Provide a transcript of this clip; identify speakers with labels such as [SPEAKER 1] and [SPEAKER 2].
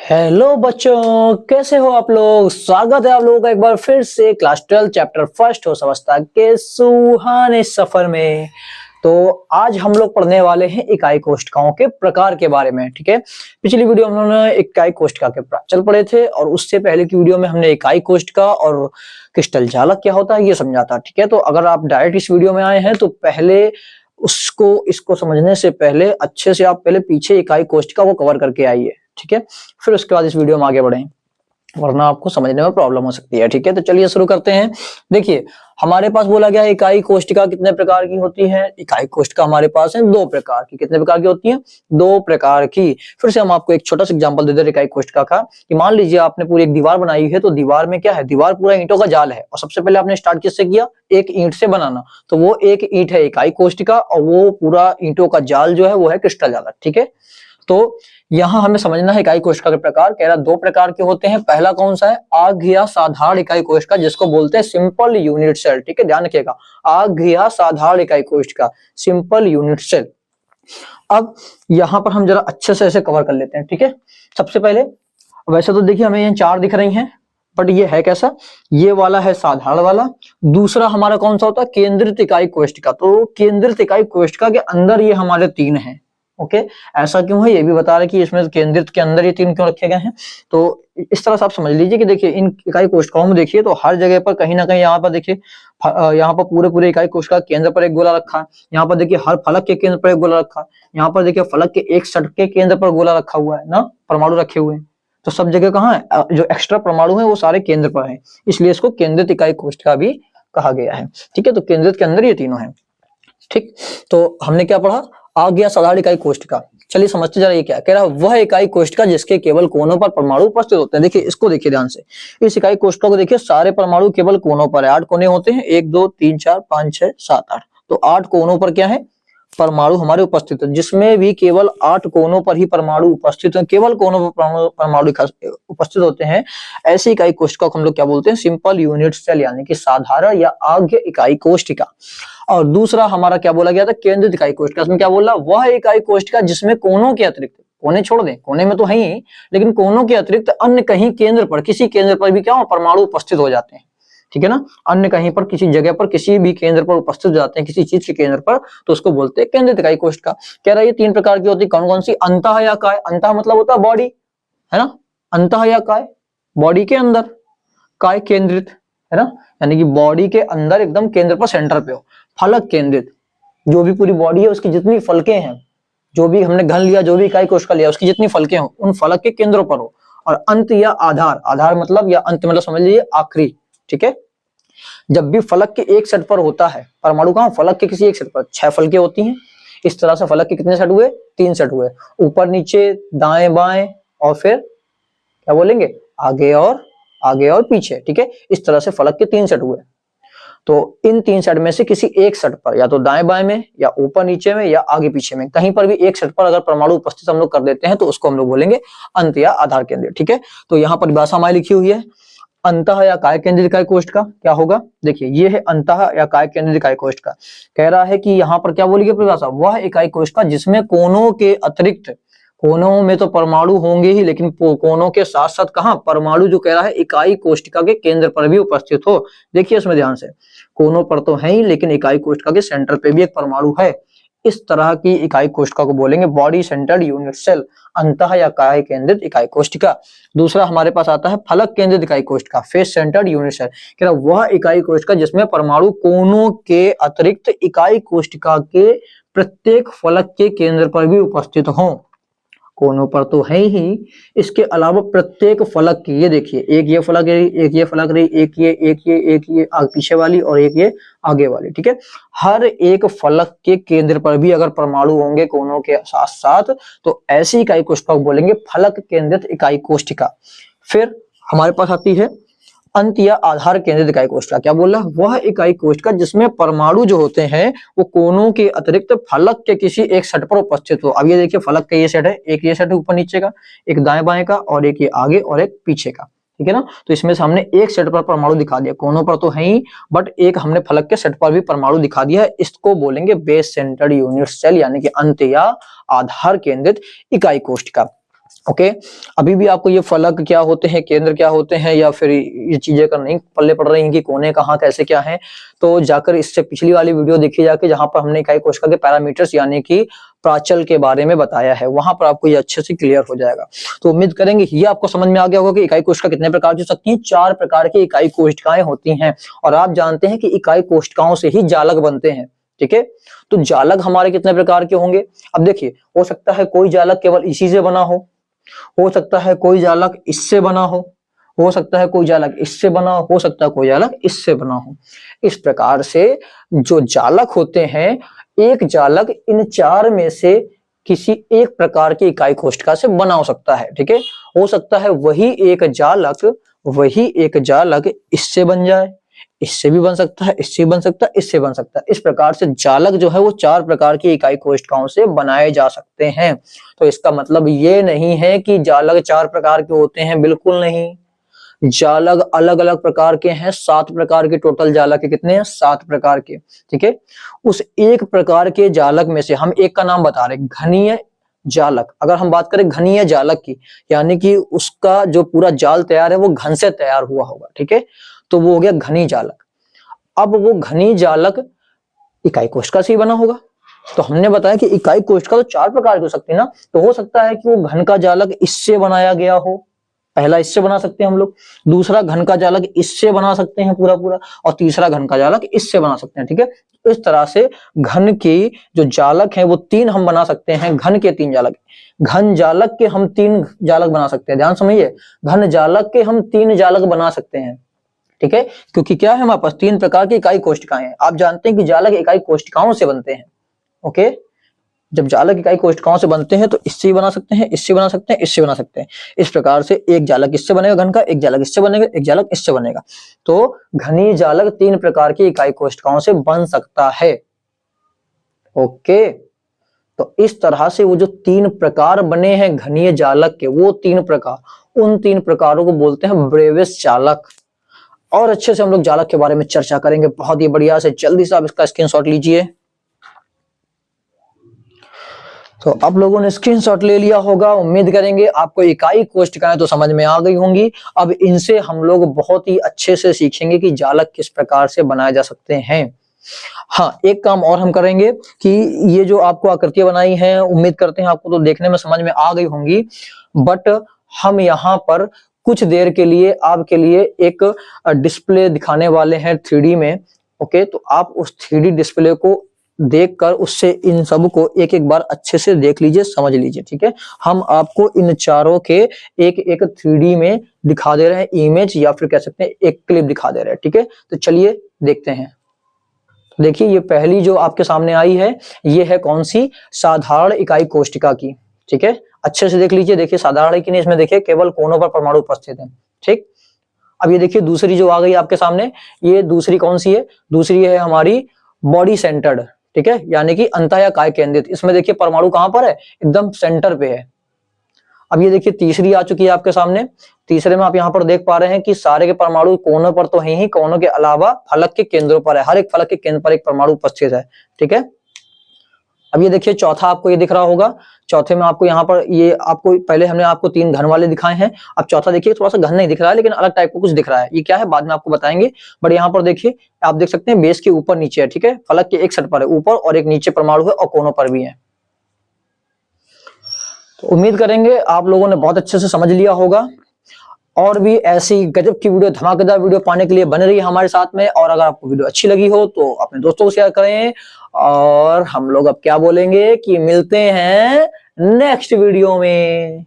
[SPEAKER 1] Hello बच्चों, कैसे हो आप लोग। स्वागत है आप लोगों का एक बार फिर से क्लास 12 चैप्टर फर्स्ट हो समझता के सुहाने सफर में। तो आज हम लोग पढ़ने वाले हैं इकाई कोष्ठकाओं के प्रकार के बारे में। ठीक है, पिछली वीडियो में हमने इकाई कोष्ठका के प्राचल पढ़े थे और उससे पहले की वीडियो में हमने इकाई कोष्ठका और क्रिस्टल जालक क्या होता है ये समझा था। ठीक है, तो अगर आप डायरेक्ट इस वीडियो में आए हैं तो पहले इसको समझने से पहले अच्छे से आप पहले पीछे इकाई कोष्ठका को कवर करके आइए। ठीक है, फिर उसके बाद इस वीडियो में आगे बढ़ें, वरना आपको समझने में प्रॉब्लम हो सकती है। ठीक है, तो चलिए शुरू करते हैं। देखिए, हमारे पास बोला गया है इकाई कोष्ठका कितने प्रकार की होती है। इकाई कोष्ठका हमारे पास है दो प्रकार की। कितने प्रकार की होती है? दो प्रकार की। फिर से हम आपको एक छोटा सा एग्जांपल दे दे इकाई कोष्ठका का कि मान लीजिए आपने पूरी एक दीवार बनाई है, तो दीवार में क्या है, दीवार पूरा ईंटों का जाल है और सबसे पहले आपने स्टार्ट किससे किया, एक ईंट से बनाना। तो वो एक ईंट है इकाई कोष्ठका और वो पूरा ईंटों का जाल जो है वो है क्रिस्टल जालक। ठीक है, तो यहां हमें समझना है इकाई कोष्ठका के प्रकार। कह रहा दो प्रकार के होते हैं। पहला कौन सा है? आघिया साधारण इकाई कोष्ठका, जिसको बोलते हैं सिंपल यूनिट सेल। ठीक है, ध्यान रखिएगा, आघिया साधारण इकाई कोष्ठका, सिंपल यूनिट सेल। अब यहां पर हम जरा अच्छे से ऐसे कवर कर लेते हैं। ठीक है, सबसे पहले वैसे तो देखिए हमें ये चार दिख रही हैं, बट ये है कैसा, ये वाला है साधारण वाला। दूसरा हमारा कौन सा होता है? केंद्रित इकाई कोष्ठका। तो केंद्रित इकाई कोष्ठका के अंदर ये हमारे तीन हैं। ओके, ऐसा क्यों है ये भी बता रहे कि इसमें केंद्रित के अंदर ये तीन क्यों रखे गए हैं। तो इस तरह से आप समझ लीजिए कि देखिए इन इकाई कोष्ठकाओं में देखिए तो हर जगह पर कहीं ना कहीं यहाँ पर देखिए, यहाँ पर पूरे इकाई कोष्ठका केंद्र पर एक गोला रखा है। यहाँ पर देखिए हर फलक के केंद्र पर एक गोला रखा है। यहाँ पर देखिए फलक के एक सट के केंद्र पर गोला रखा हुआ है ना, परमाणु रखे हुए हैं। तो सब जगह कहाँ है, जो एक्स्ट्रा परमाणु है वो सारे केंद्र पर है, इसलिए इसको केंद्रित इकाई कोष्ठका भी कहा गया है। ठीक है, तो केंद्रित के अंदर ये तीनों है। ठीक, तो हमने क्या पढ़ा? आ गया साधारण इकाई कोष्ठका। चलिए समझते जरा ये क्या कह रहा है। वह इकाई कोष्ठका जिसके केवल कोनों पर परमाणु उपस्थित होते हैं। देखिए इसको देखिए ध्यान से, इस इकाई कोष्ठका को देखिए, सारे परमाणु केवल कोनों पर है। 8 कोने होते हैं, 1 2 3 4 5 6 7 8। तो 8 कोनों पर क्या है, परमाणु हमारे उपस्थित है। जिसमें भी केवल 8 कोनों पर ही परमाणु उपस्थित है, केवल कोनों पर परमाणु उपस्थित होते हैं, ऐसी इकाई कोष्ठका को हम लोग क्या बोलते हैं? सिंपल यूनिट सेल, यानी कि साधारण या आघ्य इकाई कोष्ठका। और दूसरा हमारा क्या बोला गया था? केंद्रित इकाई कोष्ठका। इसमें क्या बोला? वह इकाई कोष्ठका जिसमें कोनों के अतिरिक्त, कोने छोड़ दें, कोने में तो है ही, लेकिन कोनों के अतिरिक्त अन्य कहीं केंद्र पर, किसी केंद्र पर भी क्या हो, परमाणु उपस्थित हो जाते हैं। ठीक है ना, अन्य कहीं पर, किसी जगह पर, किसी भी केंद्र पर उपस्थित हो जाते हैं, किसी चीज के केंद्र पर, तो उसको बोलते हैं केंद्रित इकाई कोष्ठका। कह रहा है ये तीन प्रकार की होती है। कौन कौन सी? अंतः या काय। अंतः मतलब होता है बॉडी, है ना, अंतः या काय, बॉडी के अंदर। काय केंद्रित, है ना, यानी कि बॉडी के अंदर एकदम केंद्र पर, सेंटर पे हो। फलक केंद्रित, जो भी पूरी बॉडी है उसकी जितनी फलकें हैं, जो भी हमने घन लिया, जो भी इकाई कोष्ठका लिया, उसकी जितनी फलकें हो उन फलक के केंद्रों पर हो। और अंत या आधार, आधार मतलब या अंत मतलब समझ लीजिए आखिरी। ठीक है, जब भी फलक के एक सेट पर होता है परमाणु, कहां, फलक के किसी एक सेट पर 6 फलकें होती हैं। इस तरह से फलक के कितने सेट हुए? 3 सेट हुए, ऊपर नीचे दाएं बाएं और फिर क्या बोलेंगे, आगे और पीछे। ठीक है, इस तरह से फलक के 3 सेट हुए। तो इन 3 सेट में से किसी एक सेट पर, या तो दाएं बाएं में या ऊपर नीचे में या आगे पीछे में, कहीं पर भी एक सेट पर अगर परमाणु उपस्थित हम लोग कर देते हैं तो उसको हम लोग बोलेंगे अंत या आधार केंद्र। ठीक है, तो यहाँ परिभाषा हमारी लिखी हुई है, अंतः या काय केंद्रित इकाई कोष्ठका क्या होगा। देखिए ये है अंतः या काय केंद्रित इकाई कोष्ठका। कह रहा है कि यहाँ पर क्या बोली गई परिभाषा, वह इकाई कोष्ठका जिसमें कोनों के अतिरिक्त, कोनों में तो परमाणु होंगे ही, लेकिन कोनों के साथ साथ कहां, परमाणु जो कह रहा है इकाई कोष्ठका के केंद्र पर भी उपस्थित हो। देखिए इसमें ध्यान से, कोनों पर तो है ही, लेकिन इकाई कोष्ठका के सेंटर पे भी एक परमाणु है। इस तरह की इकाई कोष्ठका को बोलेंगे बॉडी सेंटर्ड यूनिट सेल, अंतः या काय केंद्रित इकाई कोष्ठका। दूसरा हमारे पास आता है फलक केंद्रित इकाई कोष्ठका, फेस सेंटर्ड यूनिट सेल। कह रहा वह इकाई कोष्ठका जिसमें परमाणु कोनों के अतिरिक्त इकाई कोष्ठका के प्रत्येक फलक के केंद्र पर भी उपस्थित हो। कोनों पर तो है ही, इसके अलावा प्रत्येक फलक की, ये देखिए एक ये फलक रही, एक ये फलक रही, एक ये पीछे वाली और एक ये आगे वाली। ठीक है, हर एक फलक के केंद्र पर भी अगर परमाणु होंगे कोनों के साथ साथ, तो ऐसी इकाई कोष्ठका को बोलेंगे फलक केंद्रित इकाई कोष्ठका। फिर हमारे पास आती है अंत या आधार केंद्रित इकाई कोष्ठका। क्या बोल रहा है? वह इकाई कोष्ठका जिसमें परमाणु जो होते हैं वो कोनों के अतिरिक्त फलक के किसी एक सेट पर उपस्थित हो। अब ये देखिए फलक का ये सेट है, एक ये सेट है ऊपर नीचे का, एक दाएं बाएं का और एक ये आगे और एक पीछे का। ठीक है ना, तो इसमें से हमने एक सेट पर परमाणु दिखा दिया, कोनों पर तो है ही, बट एक हमने फलक के सेट पर भी परमाणु दिखा दिया है। इसको बोलेंगे बेस सेंटर्ड यूनिट सेल, यानी कि अंत या आधार केंद्रित इकाई कोष्ठका। ओके, अभी भी आपको ये फलक क्या होते हैं, केंद्र क्या होते हैं, या फिर ये चीजें कर नहीं पल्ले पड़ रही हैं कि कोने कहाँ कैसे क्या है, तो जाकर इससे पिछली वाली वीडियो देखी जाके, जहां पर हमने इकाई कोशिका के पैरामीटर्स यानी कि प्राचल के बारे में बताया है, वहां पर आपको ये अच्छे से क्लियर हो जाएगा। तो उम्मीद करेंगे ये आपको समझ में आ गया होगा कि इकाई कोशिका कितने प्रकार की हो सकती हैं। 4 प्रकार की इकाई कोशिकाएं होती हैं, और आप जानते हैं कि इकाई कोशिकाओं से ही जालक बनते हैं। ठीक है, तो जालक हमारे कितने प्रकार के होंगे? अब देखिए, हो सकता है कोई जालक केवल इसी से बना हो सकता है कोई जालक इससे बना हो सकता है कोई जालक इससे बना हो सकता है कोई जालक इससे बना हो। इस प्रकार से जो जालक होते हैं, एक जालक इन 4 में से किसी एक प्रकार की इकाई कोशिका से बना हो सकता है। ठीक है, हो सकता है वही एक जालक इससे बन जाए, इससे भी बन सकता है, इससे भी बन सकता है, इससे बन सकता है। इस प्रकार से जालक जो है वो 4 प्रकार की इकाई कोशिकाओं से बनाए जा सकते हैं। तो इसका मतलब ये नहीं है कि जालक 4 प्रकार के होते हैं, बिल्कुल नहीं। जालक अलग अलग प्रकार के हैं, 7 प्रकार के टोटल जालक के। कितने हैं? 7 प्रकार के। ठीक है, उस एक प्रकार के जालक में से हम एक का नाम बता रहे, घनीय जालक। अगर हम बात करें घनीय जालक की, यानी कि उसका जो पूरा जाल तैयार है वो घन से तैयार हुआ होगा। ठीक है, तो वो हो गया घनी जालक। अब वो घनी जालक इकाई कोशिका से ही बना होगा। तो हमने बताया कि इकाई कोशिका तो 4 प्रकार की हो सकती है ना, तो हो सकता है कि वो घन का जालक इससे बनाया गया हो। पहला इससे बना सकते हैं हम लोग, दूसरा घन का जालक इससे बना सकते हैं पूरा पूरा, और तीसरा घन का जालक इससे बना सकते हैं। ठीक है, इस तरह से घन के जो जालक हैं वो 3 हम बना सकते हैं। घन के 3 जालक, घन जालक के हम 3 जालक बना सकते हैं। ध्यान समझिए, घन जालक के हम 3 जालक बना सकते हैं। ठीक है, क्योंकि क्या है, हमारे पास 3 प्रकार की इकाई कोशिकाएं हैं। आप जानते हैं कि जालक इकाई कोशिकाओं से बनते हैं। ओके, जब जालक इकाई कोशिकाओं से बनते हैं तो इससे भी बना सकते हैं, इससे बना सकते हैं, इससे बना सकते हैं। इस प्रकार से एक जालक इससे बनेगा घन का, एक जालक इससे बनेगा, एक जालक इससे बनेगा। तो घनी जालक 3 प्रकार की इकाई कोशिकाओं से बन सकता है। ओके, तो इस तरह से वो जो 3 प्रकार बने हैं घनीय जालक के, वो 3 प्रकार, उन 3 प्रकारों को बोलते हैं ब्रेविस जालक। और अच्छे से हम लोग जालक के बारे में चर्चा करेंगे बहुत ही बढ़िया से। जल्दी से आप इसका स्क्रीनशॉट लीजिए। तो आप लोगों ने स्क्रीनशॉट ले लिया होगा। उम्मीद करेंगे आपको इकाई कोशिकाएं तो समझ में आ गई होंगी। अब इनसे हम लोग बहुत ही अच्छे से सीखेंगे कि जालक किस प्रकार से बनाए जा सकते हैं। हाँ, एक काम और हम करेंगे कि ये जो आपको आकृतियां बनाई हैं, उम्मीद करते हैं आपको तो देखने में समझ में आ गई होंगी, बट हम यहाँ पर कुछ देर के लिए आपके लिए एक डिस्प्ले दिखाने वाले हैं 3D में। ओके, तो आप उस 3D डिस्प्ले को देखकर उससे इन सब को एक एक बार अच्छे से देख लीजिए, समझ लीजिए। ठीक है, हम आपको इन चारों के एक एक 3D में दिखा दे रहे हैं इमेज, या फिर कह सकते हैं एक क्लिप दिखा दे रहे हैं। ठीक है, तो चलिए देखते हैं। देखिए, ये पहली जो आपके सामने आई है, ये है कौन सी? साधारण इकाई कोशिका की। ठीक है, अच्छे से देख लीजिए। देखिए साधारण की नहीं, इसमें देखिए केवल कोनों पर परमाणु उपस्थित है। ठीक, अब ये देखिए दूसरी जो आ गई आपके सामने, ये दूसरी कौन सी है? दूसरी है हमारी बॉडी सेंटर्ड। ठीक है, यानी कि अंतः या काय केंद्रित। इसमें देखिए परमाणु कहां पर है? एकदम सेंटर पे है। अब ये देखिए तीसरी आ चुकी है आपके सामने। तीसरे में आप यहाँ पर देख पा रहे हैं कि सारे के परमाणु कोनों पर तो है ही, कोनों के अलावा फलक के केंद्रों पर है। हर एक फलक के केंद्र पर एक परमाणु उपस्थित है। ठीक है, अब ये देखिए चौथा आपको ये दिख रहा होगा। चौथे में आपको यहाँ पर ये आपको पहले हमने आपको 3 घन वाले दिखाए हैं। अब चौथा देखिए थोड़ा सा घन नहीं दिख रहा है, लेकिन अलग टाइप का कुछ दिख रहा है। ये क्या है बाद में आपको बताएंगे। बट यहाँ पर देखिए आप देख सकते हैं बेस के ऊपर नीचे है। ठीक है, फलक के एक साइड पर है ऊपर, और एक नीचे परमाणु है, और कोनों पर भी है। तो उम्मीद करेंगे आप लोगों ने बहुत अच्छे से समझ लिया होगा। और भी ऐसी गजब की वीडियो, धमाकेदार वीडियो पाने के लिए बने रहिए हमारे साथ में। और अगर आपको वीडियो अच्छी लगी हो तो अपने दोस्तों को शेयर करें। और हम लोग अब क्या बोलेंगे कि मिलते हैं नेक्स्ट वीडियो में।